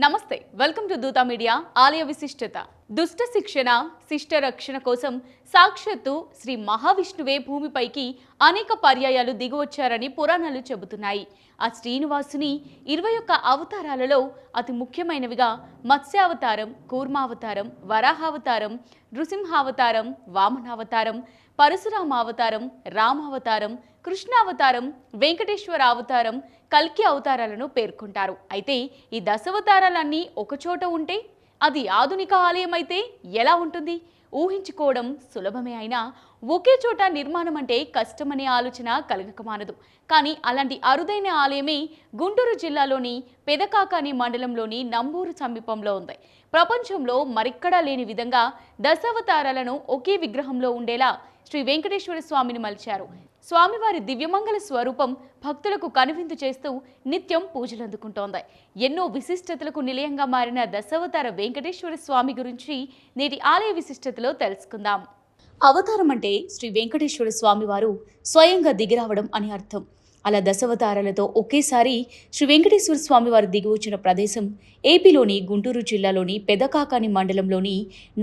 నమస్తే welcome to Dootha media ఆలయ విశిష్టత దుష్ట శిక్షణ శిష్ట రక్షణ కోసం సాక్షాత్తు శ్రీ మహావిష్ణువే భూమిపైకి అనేక పర్యాయాలు దిగివచ్చారని పురాణాలు చెబుతున్నాయి. ఆ శ్రీనివాసుని 21 అవతారాలలో అతి ముఖ్యమైనవిగా మత్స్యావతారం, కూర్మావతారం, వరాహావతారం, నృసింహావతారం, వామనావతారం, పరశురామావతారం, రామావతారం, కృష్ణావతారం, వెంకటేశ్వర అవతారం, కల్కి అవతారాలను పేర్కొంటారు. అయితే ఈ దశావతారాలన్నీ ఒకచోట ఉంటే అది ఆధునిక ఆలయం అయితే ఎలా ఉంటుంది? ఊహించుకోవడం సులభమే అయినా ఒకే చోట నిర్మాణం అంటే కష్టమనే ఆలోచన కలగకమానదు. కానీ అలాంటి అరుదైన ఆలయమే గుంటూరు జిల్లాలోని పెదకాకాని మండలంలోని నంబూరు సమీపంలో ఉంది. ప్రపంచంలో మరెక్కడా లేని విధంగా దశావతారాలను ఒకే విగ్రహంలో ఉండేలా శ్రీ వెంకటేశ్వర స్వామిని మలిచారు. స్వామివారి దివ్యమంగళ స్వరూపం భక్తులకు కనువిందు చేస్తూ నిత్యం పూజలు అందుకుంటోంది. ఎన్నో విశిష్టతలకు నిలయంగా మారిన దశావతార వెంకటేశ్వర స్వామి గురించి నేటి ఆలయ విశిష్టతలో తెలుసుకుందాం. అవతారం అంటే శ్రీ వెంకటేశ్వర స్వామి వారు స్వయంగా దిగిరావడం అని అర్థం. అలా దశావతారాలతో ఒకేసారి శ్రీ వెంకటేశ్వర స్వామి వారు దిగివచ్చిన ప్రదేశం ఏపీలోని గుంటూరు జిల్లాలోని పెదకాకాని మండలంలోని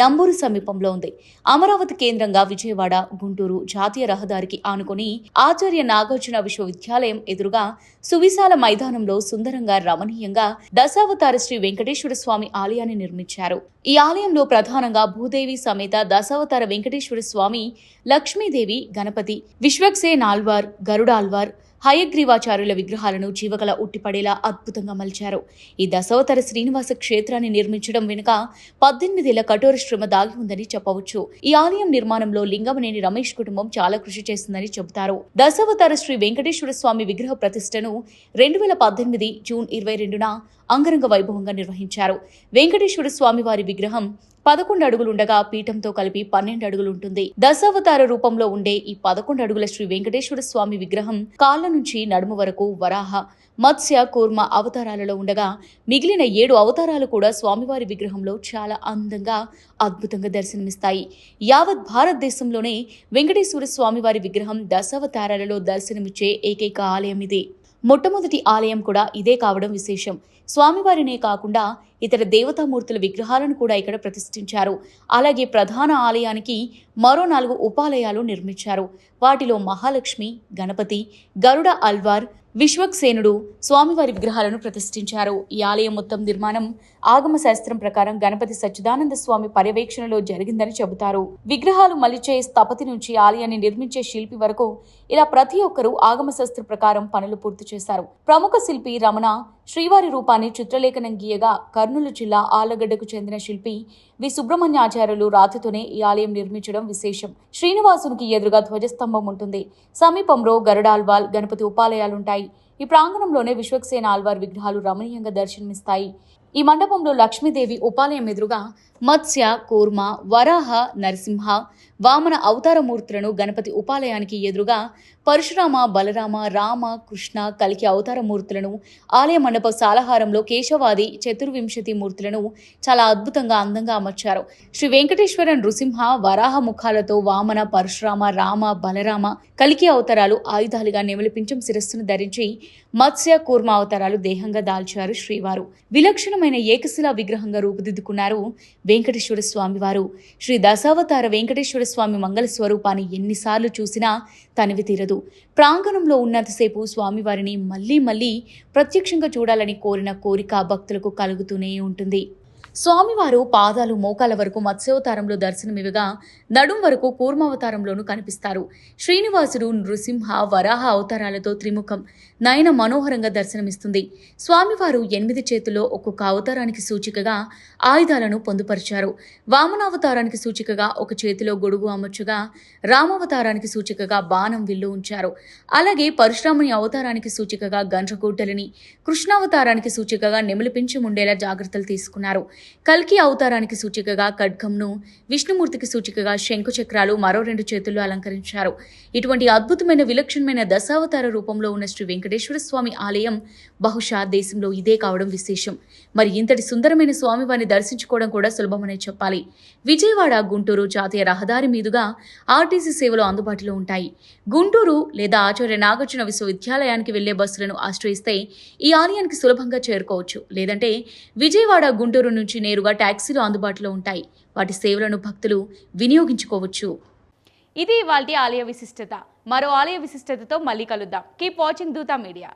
నంబూరు సమీపంలో ఉంది. అమరావతి కేంద్రంగా విజయవాడ గుంటూరు జాతీయ రహదారికి ఆనుకొని ఆచార్య నాగార్జున విశ్వవిద్యాలయం ఎదురుగా సువిశాల మైదానంలో సుందరంగా రమణీయంగా దశావతార శ్రీ వెంకటేశ్వర స్వామి ఆలయాన్ని నిర్మించారు. ఈ ఆలయంలో ప్రధానంగా భూదేవి సమేత దశావతార వెంకటేశ్వర స్వామి, లక్ష్మీదేవి, గణపతి, విశ్వక్సేన్ ఆళ్వార్, గరుడాళ్వార్, హయగ్రీవాచార్యుల విగ్రహాలను జీవకళ ఉట్టిపడేలా అద్భుతంగా మలిచారు. ఈ దశావతార శ్రీనివాస క్షేత్రాన్ని నిర్మించడం వెనుక 18 ఏళ్ల కఠోర శ్రమ దాగి ఉందని చెప్పవచ్చు. ఈ ఆలయం నిర్మాణంలో లింగమనేని రమేష్ కుటుంబం చాలా కృషి చేసిందని చెబుతారు. దశావతార శ్రీ వెంకటేశ్వర స్వామి విగ్రహ ప్రతిష్టను 2018 జూన్ 22న అంగరంగ వైభవంగా నిర్వహించారు. వెంకటేశ్వర స్వామి వారి విగ్రహం 11 అడుగులుండగా పీఠంతో కలిపి 12 అడుగులు ఉంటుంది. దశావతార రూపంలో ఉండే ఈ 11 అడుగుల శ్రీ వెంకటేశ్వర స్వామి విగ్రహం కాళ్ల నుంచి నడుము వరకు వరాహ, మత్స్య, కూర్మ అవతారాలలో ఉండగా మిగిలిన 7 అవతారాలు కూడా స్వామివారి విగ్రహంలో చాలా అందంగా అద్భుతంగా దర్శనమిస్తాయి. యావత్ భారతదేశంలోనే వెంకటేశ్వర స్వామివారి విగ్రహం దశావతారాలలో దర్శనమిచ్చే ఏకైక ఆలయం ఇది. మొట్టమొదటి ఆలయం కూడా ఇదే కావడం విశేషం. స్వామివారినే కాకుండా ఇతర దేవతామూర్తుల విగ్రహాలను కూడా ఇక్కడ ప్రతిష్ఠించారు. అలాగే ప్రధాన ఆలయానికి మరో 4 ఉపాలయాలు నిర్మించారు. వాటిలో మహాలక్ష్మి, గణపతి, గరుడ అల్వార్, విశ్వక్సేనుడు స్వామివారి విగ్రహాలను ప్రతిష్ఠించారు. ఈ ఆలయం మొత్తం నిర్మాణం ఆగమ శాస్త్రం ప్రకారం గణపతి సచ్చిదానంద స్వామి పర్యవేక్షణలో జరిగిందని చెబుతారు. విగ్రహాలు మలిచే స్థపతి నుంచి ఆలయాన్ని నిర్మించే శిల్పి వరకు ఇలా ప్రతి ఒక్కరూ ఆగమ శాస్త్ర ప్రకారం పనులు పూర్తి చేశారు. ప్రముఖ శిల్పి రమణ శ్రీవారి రూపాన్ని చిత్రలేఖనం గీయగా కర్నూలు జిల్లా ఆళ్లగడ్డకు చెందిన శిల్పి వి సుబ్రహ్మణ్యాచార్యులు రాతితోనే ఈ ఆలయం నిర్మించడం విశేషం. శ్రీనివాసునికి ఎదురుగా ధ్వజస్తంభం ఉంటుంది. సమీపంలో గరుడాల్వాల్, గణపతి ఉపాలయాలుంటాయి. ఈ ప్రాంగణంలోనే విశ్వక్సేన ఆళ్వార్ విగ్రహాలు రమణీయంగా దర్శనమిస్తాయి. ఈ మండపంలో లక్ష్మీదేవి ఉపాలయం ఎదురుగా మత్స్య, కూర్మ, వరాహ, నరసింహ, వామన అవతారమూర్తులను, గణపతి ఉపాలయానికి ఎదురుగా పరశురామ, బలరామ, రామ, కృష్ణ, కల్కి అవతారమూర్తులను, ఆలయ మండప సాలహారంలో కేశవాది 24 మూర్తులను చాలా అద్భుతంగా అందంగా అమర్చారు. శ్రీ వెంకటేశ్వర నృసింహ, వరాహ ముఖాలతో వామన, పరశురామ, రామ, బలరామ, కల్కి అవతారాలు ఆయుధాలుగా నెమలి పింఛం శిరస్సును ధరించి మత్స్య, కూర్మ అవతారాలు దేహంగా దాల్చారు శ్రీవారు. విలక్షణమైన ఏకశిలా విగ్రహంగా రూపుదిద్దుకున్నారు వెంకటేశ్వర స్వామి వారు. శ్రీ దశావతార వెంకటేశ్వర స్వామి మంగళ స్వరూపాన్ని ఎన్నిసార్లు చూసినా తనివి తీరదు. ప్రాంగణంలో ఉన్నంతసేపు స్వామివారిని మళ్లీ మళ్లీ ప్రత్యక్షంగా చూడాలని కోరిన కోరిక భక్తులకు కలుగుతూనే ఉంటుంది. స్వామివారు పాదాలు మోకాల వరకు మత్స్యావతారంలో దర్శనమివ్వగా నడుం వరకు కూర్మావతారంలోనూ కనిపిస్తారు. శ్రీనివాసుడు నృసింహ, వరాహ అవతారాలతో త్రిముఖం నయన మనోహరంగా దర్శనమిస్తుంది. స్వామివారు 8 చేతుల్లో ఒక్కొక్క అవతారానికి సూచికగా ఆయుధాలను పొందుపరిచారు. వామనావతారానికి సూచికగా ఒక చేతిలో గొడుగు అమర్చగా, రామావతారానికి సూచికగా బాణం, విల్లు ఉంచారు. అలాగే పరశురాముని అవతారానికి సూచికగా గండ్రగొడ్డలిని, కృష్ణావతారానికి సూచికగా నెమలి పింఛం ఉండేలా జాగ్రత్తలు తీసుకున్నారు. కల్కి అవతారానికి సూచికగా ఖడ్గంను, విష్ణుమూర్తికి సూచికగా శంకు చక్రాలు మరో 2 చేతుల్లో అలంకరించారు. ఇటువంటి అద్భుతమైన విలక్షణమైన దశావతార రూపంలో ఉన్న శ్రీ వెంకటేశ్వర స్వామి ఆలయం బహుశా దేశంలో ఇదే కావడం విశేషం. మరి ఇంతటి సుందరమైన స్వామివారిని దర్శించుకోవడం కూడా సులభమనే చెప్పాలి. విజయవాడ గుంటూరు జాతీయ రహదారి మీదుగా ఆర్టీసీ సేవలు అందుబాటులో ఉంటాయి. గుంటూరు లేదా ఆచార్య నాగార్జున విశ్వవిద్యాలయానికి వెళ్లే బస్సులను ఆశ్రయిస్తే ఈ ఆలయానికి సులభంగా చేరుకోవచ్చు. లేదంటే విజయవాడ గుంటూరు నుంచి నేరుగా టాక్సీలు అందుబాటులో ఉంటాయి. వాటి సేవలను భక్తులు వినియోగించుకోవచ్చు. ఇది ఇవాల్టి ఆలయ విశిష్టత. మరో ఆలయ విశిష్టతతో మళ్ళీ కలుద్దాం. కీప్ వాచింగ్ దూత మీడియా.